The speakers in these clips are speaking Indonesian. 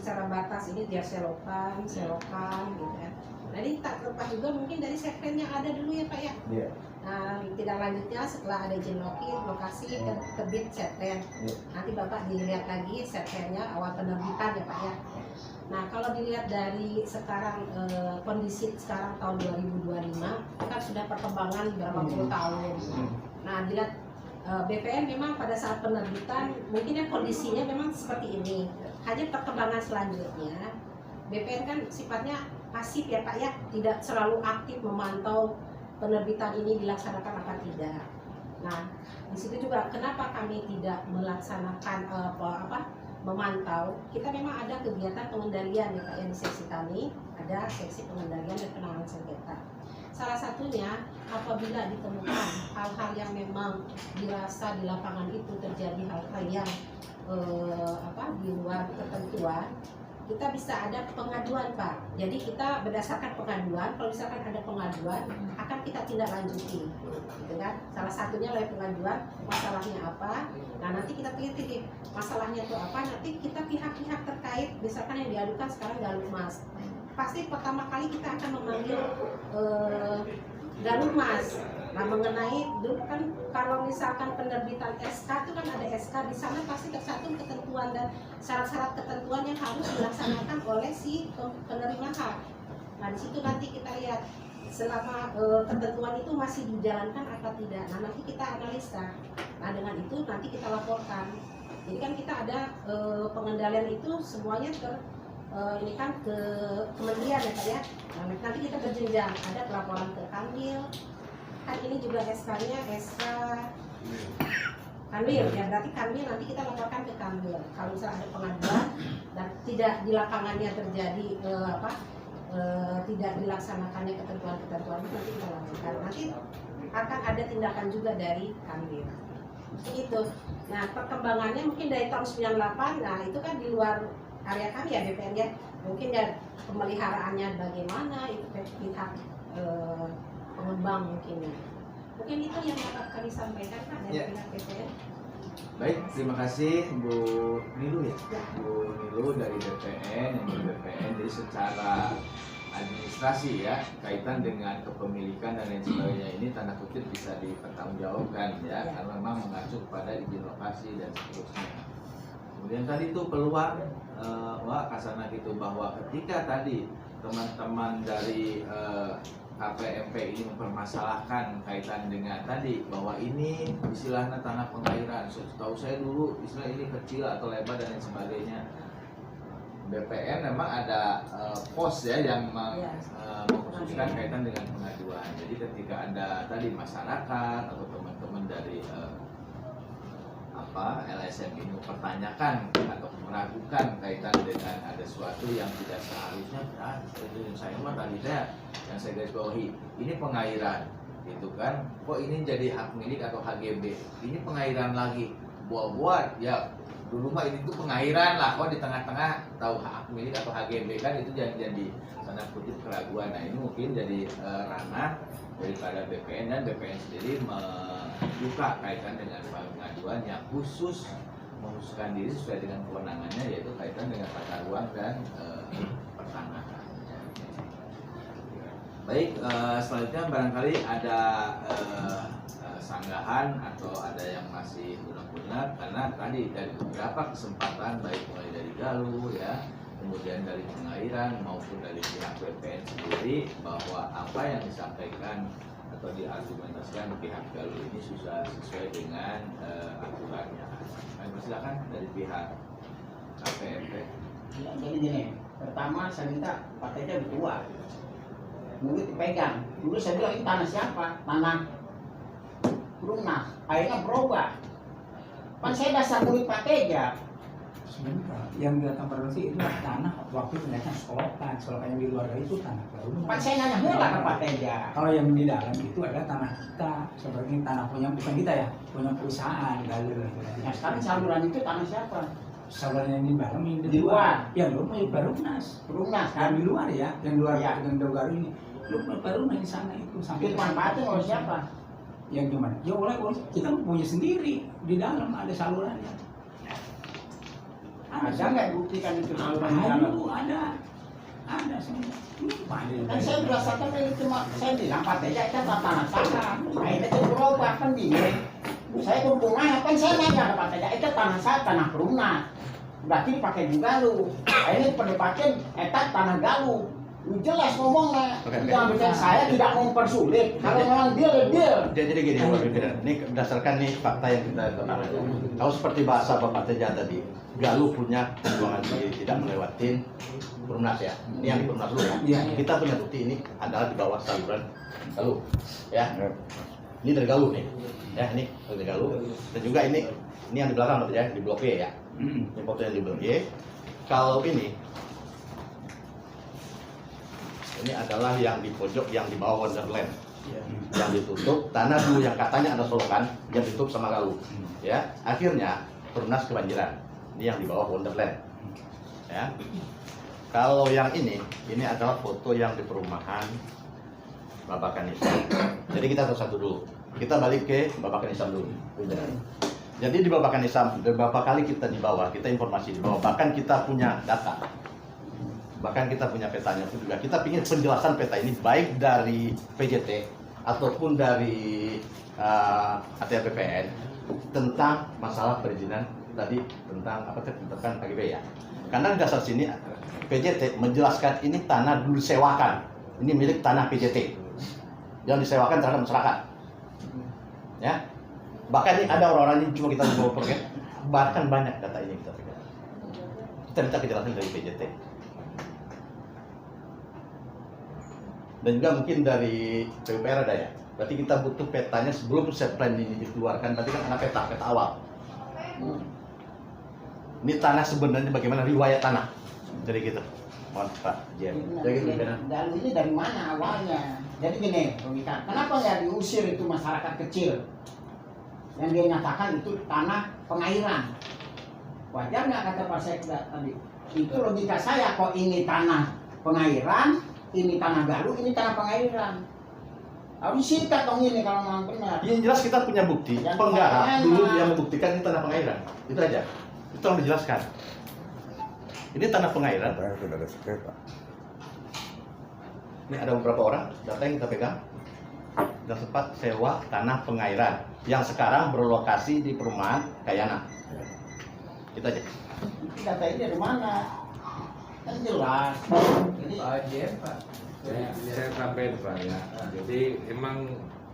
secara batas ini dia selokan gitu ya. Jadi tak terlepas juga mungkin dari segmen yang ada dulu ya Pak ya. Iya. Nah, tidak lanjutnya setelah ada izin lokasi terbit setren. Nanti Bapak dilihat lagi setrennya awal penerbitan ya Pak ya. Nah, kalau dilihat dari sekarang kondisi sekarang tahun 2025 kan sudah perkembangan berapa puluh tahun. Nah, dilihat BPN memang pada saat penerbitan mungkin ya kondisinya memang seperti ini. Hanya perkembangan selanjutnya BPN kan sifatnya pasif ya Pak ya, tidak selalu aktif memantau penerbitan ini dilaksanakan apa tidak. Nah, di situ juga kenapa kami tidak melaksanakan memantau. Kita memang ada kegiatan pengendalian ya Pak ya, di seksi kami ada seksi pengendalian dan penanganan sengketa. Salah satunya apabila ditemukan hal-hal yang memang dirasa di lapangan itu terjadi hal-hal yang di luar ketentuan, kita bisa ada pengaduan Pak. Jadi kita berdasarkan pengaduan, kalau misalkan ada pengaduan akan kita tindak lanjuti, gitu kan? Salah satunya oleh pengaduan masalahnya apa. Nah nanti kita teliti masalahnya itu apa. Nanti kita pihak-pihak terkait, misalkan yang diadukan sekarang Galukmas, pasti pertama kali kita akan memanggil Galukmas. Nah mengenai dulu kan kalau misalkan penerbitan SK itu kan ada SK di sana pasti tercantum ketentuan dan syarat-syarat ketentuan yang harus dilaksanakan oleh si penerima hak. Nah di situ nanti kita lihat selama ketentuan itu masih dijalankan atau tidak. Nah nanti kita analisa. Nah dengan itu nanti kita laporkan. Jadi kan kita ada pengendalian itu semuanya ini kan ke kementerian ya Pak ya. Nah, nanti kita berjenjang ada pelaporan ke Kanwil. Kan ini juga SK-nya SK Kanwil ya, berarti Kanwil nanti kita laporkan ke Kanwil. Kalau misalnya ada pengaduan dan tidak di lapangannya terjadi tidak dilaksanakannya ketentuan-ketentuan itu nanti kita lakukan. Nanti akan ada tindakan juga dari Kanwil. Itu. Nah perkembangannya mungkin dari tahun 98, nah itu kan di luar area kami ya BPN ya. Mungkin ya pemeliharaannya bagaimana itu pihak pengembang mungkin itu yang dapat kami sampaikan Pak dari pihak BPN. Baik, terima kasih Bu Nilu ya. Bu Nilu dari BPN, yang di BPN. Jadi secara administrasi ya, kaitan dengan kepemilikan dan lain sebagainya ini tanda kutip bisa dipertanggungjawabkan ya, karena memang mengacu kepada izin lokasi dan seterusnya. Kemudian tadi itu peluang Kasana gitu, bahwa ketika tadi teman-teman dari KPMP ini mempermasalahkan kaitan dengan tadi bahwa ini istilahnya tanah pengairan. Setahu saya dulu istilah ini kecil atau lebar dan lain sebagainya. BPN memang ada pos ya yang mengkhususkan kaitan dengan pengaduan. Jadi ketika ada tadi masyarakat atau teman-teman dari LSM ini mempertanyakan atau meragukan kaitan dengan ada sesuatu yang tidak seharusnya, saya mah tadi yang saya garis bawahi ini pengairan gitu kan, kok ini jadi hak milik atau HGB, ini pengairan lagi buat ya dulu mah ini tuh pengairan lah, kok di tengah-tengah tahu hak milik atau HGB kan, itu jadi tanda kutip keraguan. Nah ini mungkin jadi ranah daripada BPN, dan BPN sendiri membuka kaitan dengan pengaduan yang khusus mengkhususkan diri sesuai dengan kewenangannya, yaitu kaitan dengan tata ruang dan pertanahan. Baik, selanjutnya barangkali ada sanggahan atau ada yang masih unek-unek, karena tadi dari beberapa kesempatan baik mulai dari Galuh ya, kemudian dari pengairan maupun dari pihak BPN sendiri, bahwa apa yang disampaikan atau diargumentasikan pihak Galuh ini sudah sesuai dengan aturannya. Silakan dari pihak KPMP. Ya, jadi gini, pertama saya minta partainya berdua, dulu dipegang. Dulu saya bilang ini tanah siapa? Tanah Perumnas. Akhirnya berubah. Kan saya dasar murid Pak Teja. Sebentar, yang datang produksi itu tanah waktu ternyata solokan yang di luar itu tanah baru. Kan saya nanya mula ke Pak Teja. Kalau yang di dalam itu adalah tanah kita, seperti tanah punya, bukan kita ya, punya perusahaan Galuh. Nah sekarang saluran itu tanah siapa? Saluran yang di dalam, yang di luar. Yang luar itu Perumnas. Perumnas Nah, di luar ya, yang luar ya. yang Dogaru ini. Lu Perumnas di sana itu sampai Itu manfaatnya oleh siapa? Yang gimana? Ya oleh kita punya sendiri, di dalam ada salurannya. Ada nggak buktikan itu saluran Ada dalam? dulu, ada semua. Kan saya berdasarkan dari cuma saya bilang Pak Teja itu tanah saya. Akhirnya itu berubah kan bingung. Saya berhubungan kan saya nanya ke Pak Teja itu tanah saya tanah perumnas. Berarti dipakai di Galuh. Akhirnya pendepakin etat tanah Galuh. Lu jelas ngomongnya. Jangan bikin saya tidak mempersulit. Kalau memang deal. Jadi gini, Pak Pimpinan. Ini berdasarkan nih fakta yang kita ketahui. Kalau seperti bahasa Bapak Teja tadi, Galuh punya perjuangan sendiri tidak melewatin Perumnas ya. Ini yang di Perumnas dulu ya. Iya. Kita punya bukti ini adalah di bawah saluran Galuh. Ya. Ini dari Galuh nih. Ya, ini dari Galuh. Dan juga ini yang di belakang ya, di blok Y ya. Ini foto yang di blok Y. Kalau ini adalah yang di pojok yang di bawah Wonderland. Yang ditutup tanah dulu yang katanya ada solokan yang ditutup sama Galuh. Ya, akhirnya Perumnas kebanjiran. Ini yang di bawah Wonderland. Ya. Kalau yang ini adalah foto yang di perumahan Babakan Isam. Jadi kita satu dulu. Kita balik ke Babakan Isam dulu. Jadi di Babakan Isam, beberapa kali kita di bawah, kita informasi di bawah. Bahkan kita punya data. Bahkan kita punya petanya pun juga. Kita ingin penjelasan peta ini baik dari PJT ataupun dari ATR BPN tentang masalah perizinan tadi tentang tentang KGB ya. Karena di dasar sini PJT menjelaskan ini tanah dulu disewakan. Ini milik tanah PJT yang disewakan terhadap masyarakat. Ya. Bahkan ini ada orang-orang yang cuma kita bawa pergi. Bahkan banyak data ini kita pegang. Kita minta kejelasan dari PJT. Dan juga mungkin dari PUPR ada ya. Berarti kita butuh petanya sebelum set plan ini dikeluarkan. Berarti kan ada peta awal. Ini tanah sebenarnya bagaimana riwayat tanah. Jadi gitu. Mohon Pak Jem. Jadi gitu Pimpinan. Dan ini dari mana awalnya? Jadi gini, Pemikiran. Kenapa nggak diusir itu masyarakat kecil? Yang dia nyatakan itu tanah pengairan. Wajar nggak kata Pak Sekda tadi? Itu logika saya. Kok ini tanah pengairan, ini tanah Galuh, ini tanah pengairan. Harus disikat dong ini kalau memang benar. Yang jelas kita punya bukti. Yang Penggarap pengairan. dulu yang membuktikan ini tanah pengairan. Itu aja. Itu yang dijelaskan. Ini tanah pengairan. Ini ada beberapa orang data yang kita pegang. Dan sempat sewa tanah pengairan yang sekarang berlokasi di perumahan Kayana. Itu aja. Itu data ini dari mana? Kan jelas. Jadi Pak. Saya sampaikan Pak ya. Jadi emang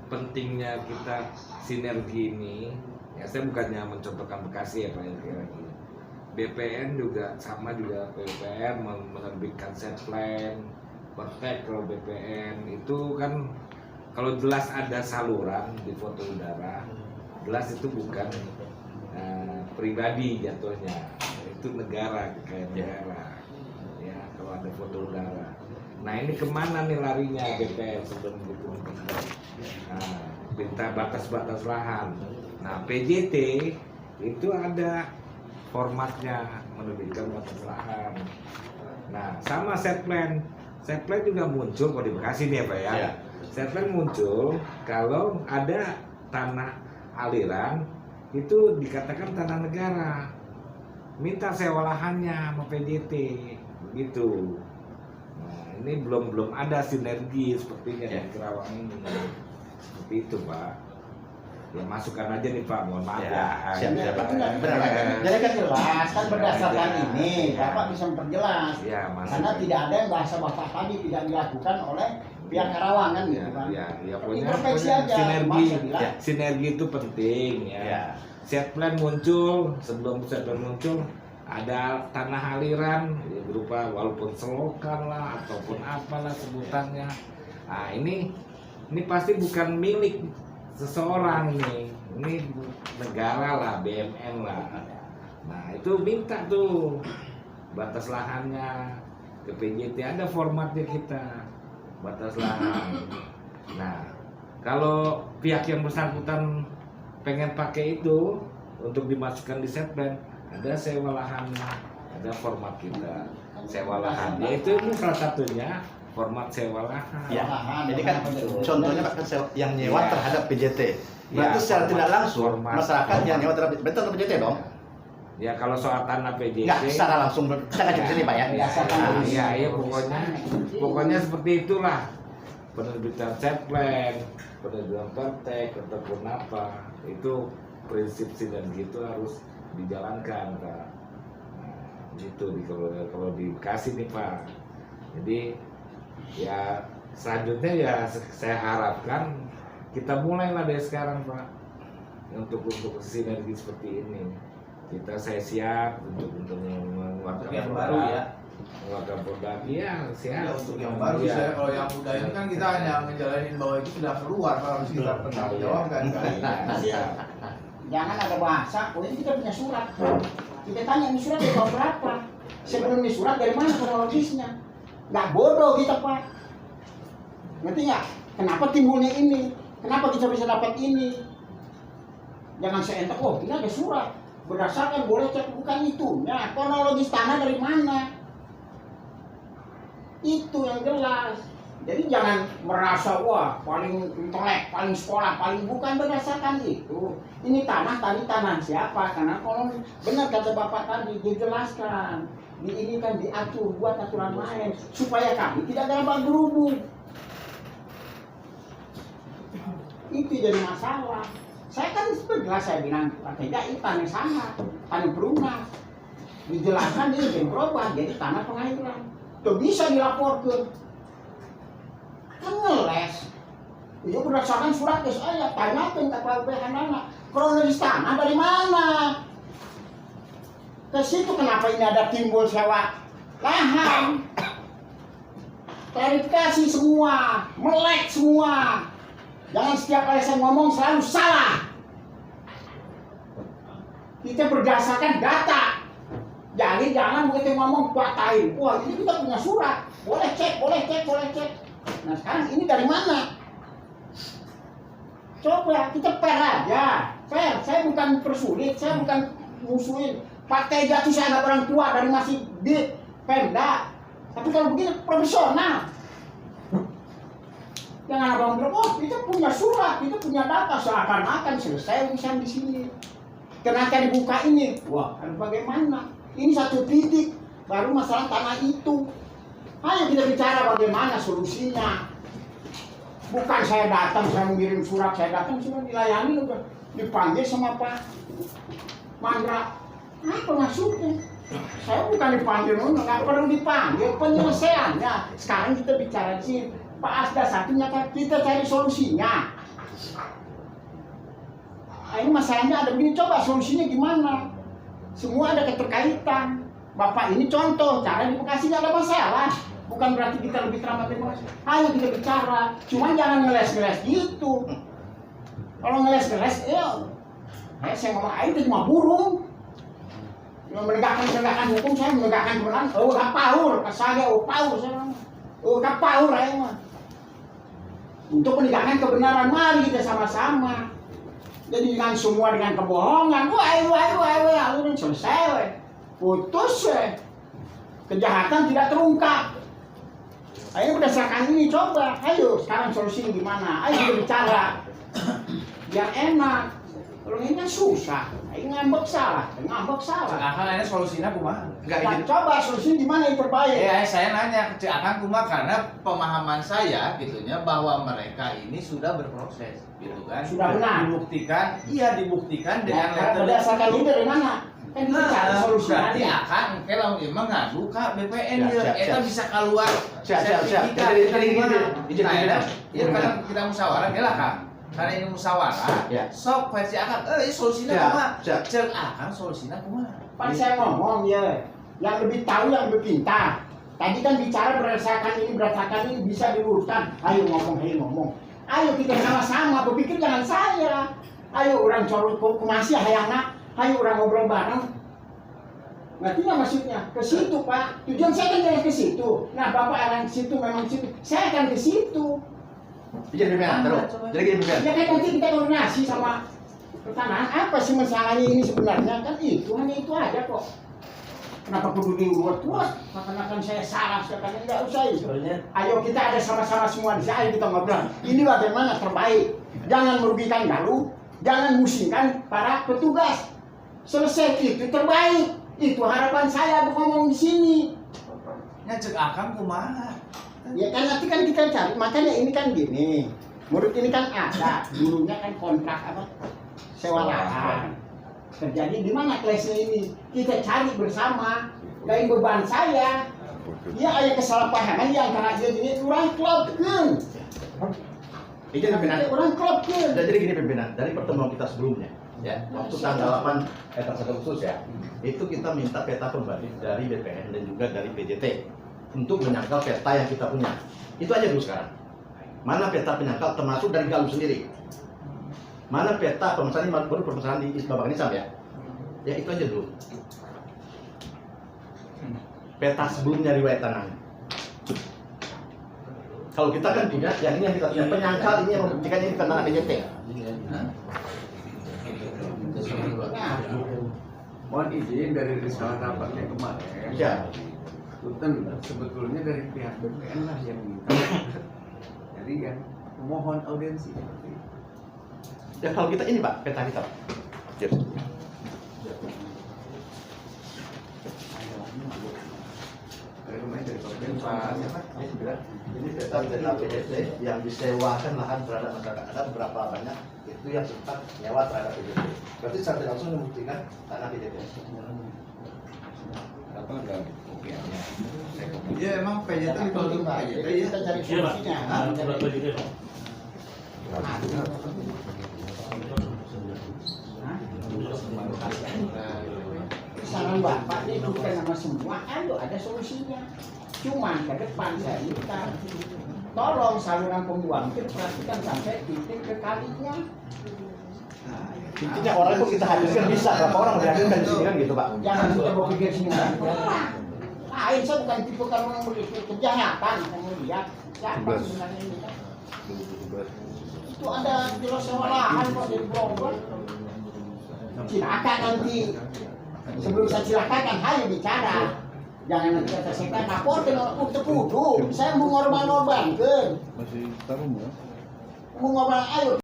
pentingnya kita sinergi ini. Ya saya bukannya mencontohkan Bekasi ya Pak ya kira-kira. BPN juga sama juga PUPR menerbitkan set plan, pertek kalau BPN itu kan kalau jelas ada saluran di foto udara, jelas itu bukan pribadi jatuhnya, itu negara kekayaan negara. Ya kalau ada foto udara. Nah ini kemana nih larinya BPN sebelum gitu? Nah, minta batas-batas lahan. Nah PJT itu ada formatnya menerbitkan batas lahan. Nah sama set plan juga muncul kalau di Bekasi nih ya Pak ya. Ya. Set plan muncul kalau ada tanah aliran itu dikatakan tanah negara. Minta sewa lahannya sama PJT begitu. Nah, ini belum ada sinergi sepertinya Ya. di Kerawang ini. Seperti itu Pak. Ya masukkan aja nih Pak, mohon maaf Ya, ya. siap, siap, Pak. benar. Benar, Pak. Jadi kan jelas kan berdasarkan Ya. ini Bapak bisa memperjelas. Ya, masuk. Karena tidak ada yang bahasa Bapak tadi tidak dilakukan oleh pihak Karawang kan gitu kan. Ya, punya Introspeksi aja. sinergi. Mas, bilang. Ya. Sinergi itu penting ya. Ya. Set plan muncul, sebelum set plan muncul ada tanah aliran ya, berupa walaupun selokan lah ataupun apalah sebutannya. Nah, ini pasti bukan milik seseorang ini negara lah, BUMN lah. Nah itu minta tuh batas lahannya ke PJT, ada formatnya kita batas lahan. Nah kalau pihak yang bersangkutan pengen pakai itu untuk dimasukkan di set plan, ada sewa lahannya, ada format kita sewa lahan. Yaitu ini salah satunya format sewa lahan. Ya, Lahan, ini kan betul. contohnya Pak kan yang nyewa Ya. terhadap PJT. Berarti Ya, secara format- tidak langsung format- masyarakat yang nyewa terhadap betul PJT dong. Ya kalau soal tanah PJJ. Nggak secara langsung kita nggak di sini Pak ya. Nah, iya pokoknya seperti itulah. Penerbitan set plan, penerbitan pertek ataupun apa, itu prinsip sinergi itu harus dijalankan Pak. Nah, gitu kalau dikasih nih Pak. Jadi ya selanjutnya ya saya harapkan kita mulailah dari sekarang Pak untuk sinergi seperti ini. Saya siap untuk mengeluarkan yang produk, baru ya. mengeluarkan produk, iya siap. Ya, untuk yang baru Iya. saya kalau yang muda ini kan kita hanya ngejalanin bahwa itu sudah keluar, Pak, harus kita pertanggungjawabkan kan. Iya. Jangan ada bahasa, pokoknya kita punya surat. Kita tanya ini surat dari tahun berapa? Sebelum ini surat dari mana kronologisnya? Nggak bodoh kita Pak. Ngerti nggak? Kenapa timbulnya ini? Kenapa kita bisa dapat ini? Jangan seentak, oh ini ada surat. Berdasarkan boleh cek bukan itu. Nah, kronologis tanah dari mana? Itu yang jelas. Jadi jangan merasa wah paling intelek, paling sekolah, paling bukan berdasarkan itu. Ini tanah tadi tanah siapa? Karena kalau benar kata Bapak tadi dijelaskan, ini kan diatur buat aturan main supaya kami tidak gampang berhubung. Itu jadi masalah. Saya kan jelas saya bilang tidak itu tanah sama, tanah perumahan. Dijelaskan dia jadi berubah jadi tanah pengairan. Tuh bisa dilaporkan. Kan ngeles. Itu berdasarkan surat ke saya, tanyakan ke PLPH anak. Kronologis tanah dari mana? Ke situ kenapa ini ada timbul sewa lahan? Klarifikasi semua, melek semua. Jangan setiap kali saya ngomong selalu salah. Kita berdasarkan data. Jadi jangan begitu ngomong patahin. Wah ini kita punya surat. Boleh cek, boleh cek, boleh cek. Nah sekarang ini dari mana? Coba kita fair aja. Fair, saya bukan persulit, saya bukan musuhin. Pak Tega itu saya nggak orang tua dari masih di Pemda. Tapi kalau begini profesional. Jangan abang bilang, oh kita punya surat, kita punya data seakan-akan selesai urusan di sini. Kenapa dibuka ini? Wah, bagaimana? Ini satu titik, baru masalah tanah itu. Ayo kita bicara bagaimana solusinya. Bukan saya datang, saya mengirim surat, saya datang sudah dilayani, udah dipanggil sama Pak Mandra. Apa maksudnya? Saya bukan dipanggil, nggak perlu dipanggil, penyelesaiannya. Sekarang kita bicara sih, Pak Asda satunya kita cari solusinya. Nah, ini masalahnya ada begini, coba solusinya gimana? Semua ada keterkaitan. Bapak ini contoh, cara di Bekasi nggak ada masalah. Bukan berarti kita lebih teramat dari Bekasi. Ayo kita bicara, cuman jangan ngeles-ngeles gitu. Kalau ngeles-ngeles, saya ngomong, ayo itu cuma burung. Menegakkan hukum, saya menegakkan kebenaran. Oh, gak paur, saya paur, saya ngomong. Oh, gak paur, ayo mah. Untuk menegakkan kebenaran, mari kita sama-sama. Jadi dengan semua dengan kebohongan, ayo, selesai, putus, kejahatan tidak terungkap. Ayo berdasarkan ini coba, ayo sekarang solusinya gimana? Ayo kita bicara, biar enak. Kalau ini kan susah, ayo ngambek salah. Akan ini solusinya kumaha? Nah, coba solusinya gimana yang terbaik? Saya nanya ke Akan kumaha karena pemahaman saya gitunya bahwa mereka ini sudah berproses, gitu kan? Sudah benar. Dibuktikan dengan Ya, berdasarkan ini dari mana? Kan kita cari solusinya. berarti akan kalau emang ngadu ke BPN Siap. eta bisa keluar Siap. sertifikat. Jadi izin. Ya karena kita musyawarah ge lah Kang. Karena ini musyawarah, Ya. sok versi akan, solusinya Siap, kumaha? siap. Cek akan solusinya kumaha? Pak saya ngomong ya, yang lebih tahu yang lebih pintar. Tadi kan bicara berdasarkan ini bisa diurutkan. Ayo ngomong. Ayo kita sama-sama berpikir jangan saya. Ayo orang corot kumasi hayangna. Ayo orang ngobrol bareng. Ngerti nggak maksudnya? Ke situ Pak. Tujuan saya kan jalan ke situ. Nah Bapak akan ke situ memang ke situ. Saya akan ke situ. Jadi gimana terus? Jadi gimana? Ya kan nanti kita koordinasi sama pertanahan. Apa sih masalahnya ini sebenarnya? Kan itu hanya itu aja kok. Kenapa perlu dibuat-buat? Makan saya salah, sekarang nggak usah itu. Ayo kita ada sama-sama semua di sini, ayo kita ngobrol. Ini bagaimana terbaik. Jangan merugikan Galuh, jangan musingkan para petugas. selesai itu terbaik. Itu harapan saya ngomong di sini. Ya cek akang kumaha. Ya kan nanti kan kita cari, makanya ini kan gini. Menurut ini kan ada, dulunya kan kontrak apa? Sewa lahan. Terjadi di mana kelasnya ini? Kita cari bersama. Dari beban saya, ya ada kesalahpahaman yang antara dia ini orang klubkan. Ini pimpinan. Orang klubkan. Jadi gini pimpinan, dari pertemuan kita sebelumnya, ya, waktu tanggal 8 Agustus ya, itu kita minta peta pembanding dari BPN dan juga dari PJT untuk menyangkal peta yang kita punya. Itu aja dulu sekarang. Mana peta penyangkal termasuk dari Galuh sendiri. Mana peta pemesanan baru permasalahan di Babak Nisam ya. Ya itu aja dulu. Peta sebelumnya riwayat tanahnya. Kalau kita kan punya, yang ini yang kita punya penyangkal ini yang membuktikan ini bukan tanah PJT. Mohon izin dari risalah rapatnya kemarin. Ya. Punten, sebetulnya dari pihak BPN lah yang minta. Jadi kan mohon audiensi. Ya kalau kita ini Pak, peta kita. Yes. Ini peta PJT yang disewakan lahan terhadap masyarakat. Ada berapa banyak itu yang sempat nyewa terhadap PJT. Berarti secara langsung membuktikan tanah PJT. Apa ada kopiannya? Ya emang PJT ditolong PJT ya. Kita cari solusinya. Saran Bapak ini bukan nama semua, ayo ada solusinya. Cuman ke depan saya minta tolong saluran pembuangan perhatikan sampai titik ke kalinya. Intinya orang itu kita hadirkan bisa, berapa orang dihadirkan di sini kan gitu Pak. Jangan kita berpikir sini. Lain saya bukan tipe kamu yang begitu kejahatan kemudian siapa sebenarnya ini kan? Itu ada jelas sewa lahan kok di Bogor. Silakan nanti sebelum saya silakan hayo bicara. Jangan nanti kata saya lapor ke untuk kudu. Saya mau ngorban-ngorbankeun. Masih tarung ya? Mau ngorban ayo